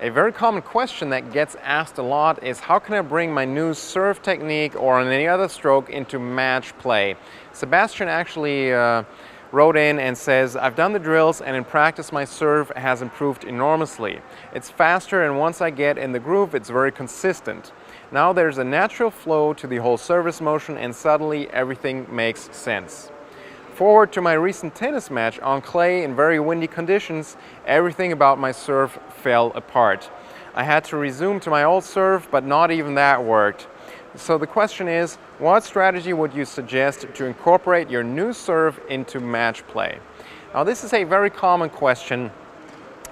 A very common question that gets asked a lot is how can I bring my new serve technique or on any other stroke into match play? Sebastian actually wrote in and says, I've done the drills and in practice my serve has improved enormously. It's faster and once I get in the groove it's very consistent. Now there's a natural flow to the whole service motion and suddenly everything makes sense. Forward to my recent tennis match on clay in very windy conditions, everything about my serve fell apart. I had to resume to my old serve, but not even that worked. So the question is, what strategy would you suggest to incorporate your new serve into match play? Now this is a very common question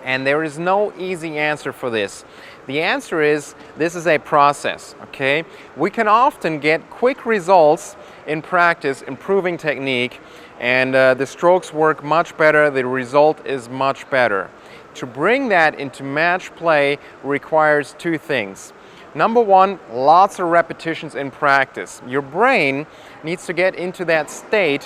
and there is no easy answer for this. The answer is, this is a process, okay? We can often get quick results in practice, improving technique, and the strokes work much better, the result is much better. To bring that into match play requires two things. Number one, lots of repetitions in practice. Your brain needs to get into that state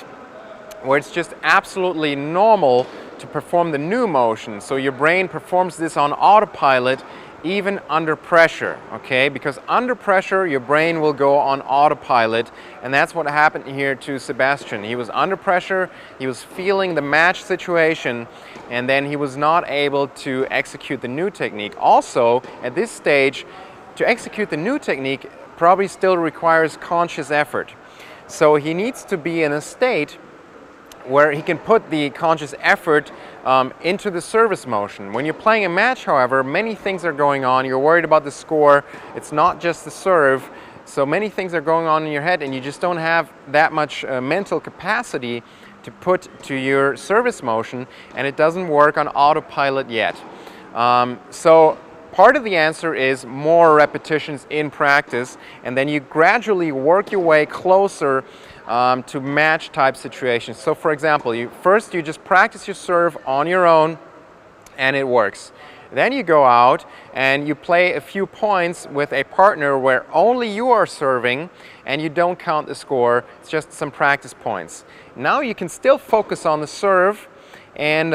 where it's just absolutely normal to perform the new motion. So your brain performs this on autopilot even under pressure, okay? Because under pressure your brain will go on autopilot, and that's what happened here to Sebastian. He was under pressure, he was feeling the match situation, and then he was not able to execute the new technique. Also, at this stage, to execute the new technique probably still requires conscious effort. So he needs to be in a state where he can put the conscious effort into the service motion. When you're playing a match, however, many things are going on. You're worried about the score. It's not just the serve. So many things are going on in your head and you just don't have that much mental capacity to put to your service motion, and it doesn't work on autopilot yet. So part of the answer is more repetitions in practice, and then you gradually work your way closer to match type situations. So for example, first you just practice your serve on your own and it works. Then you go out and you play a few points with a partner where only you are serving and you don't count the score, it's just some practice points. Now you can still focus on the serve and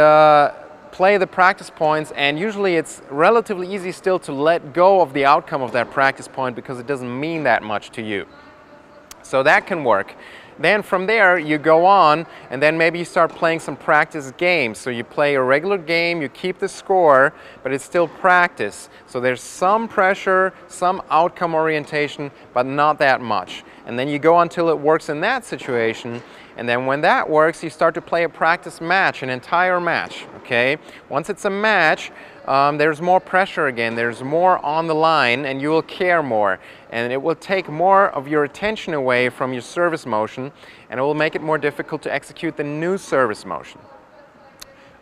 play the practice points, and usually it's relatively easy still to let go of the outcome of that practice point because it doesn't mean that much to you. So that can work. Then from there you go on and then maybe you start playing some practice games. So you play a regular game, you keep the score, but it's still practice. So there's some pressure, some outcome orientation, but not that much. And then you go until it works in that situation, and then when that works you start to play a practice match, an entire match, okay? Once it's a match, there's more pressure again, there's more on the line, and you will care more. And it will take more of your attention away from your service motion, and it will make it more difficult to execute the new service motion.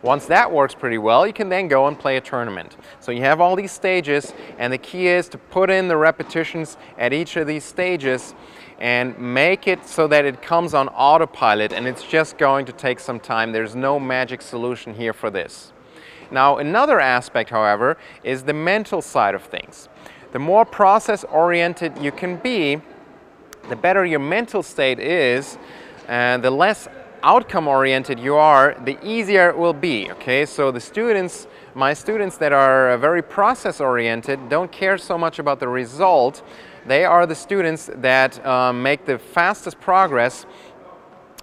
Once that works pretty well, you can then go and play a tournament. So you have all these stages, and the key is to put in the repetitions at each of these stages and make it so that it comes on autopilot, and it's just going to take some time. There's no magic solution here for this. Now, another aspect, however, is the mental side of things. The more process-oriented you can be, the better your mental state is, and the less outcome-oriented you are, the easier it will be, okay? So the students, my students that are very process-oriented don't care so much about the result. They are the students that make the fastest progress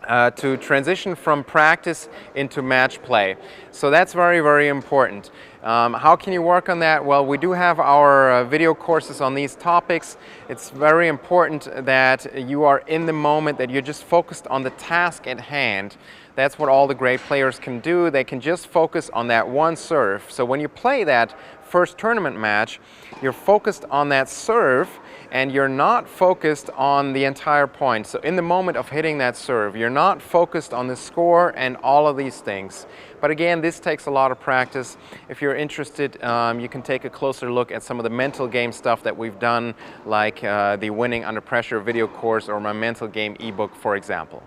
to transition from practice into match play. So that's very, very important. How can you work on that? Well, we do have our video courses on these topics. It's very important that you are in the moment, that you're just focused on the task at hand. That's what all the great players can do. They can just focus on that one serve. So when you play that first tournament match, you're focused on that serve and you're not focused on the entire point. So in the moment of hitting that serve, you're not focused on the score and all of these things. But again, this takes a lot of practice. If you're interested, you can take a closer look at some of the mental game stuff that we've done, like the Winning Under Pressure video course or my mental game ebook, for example.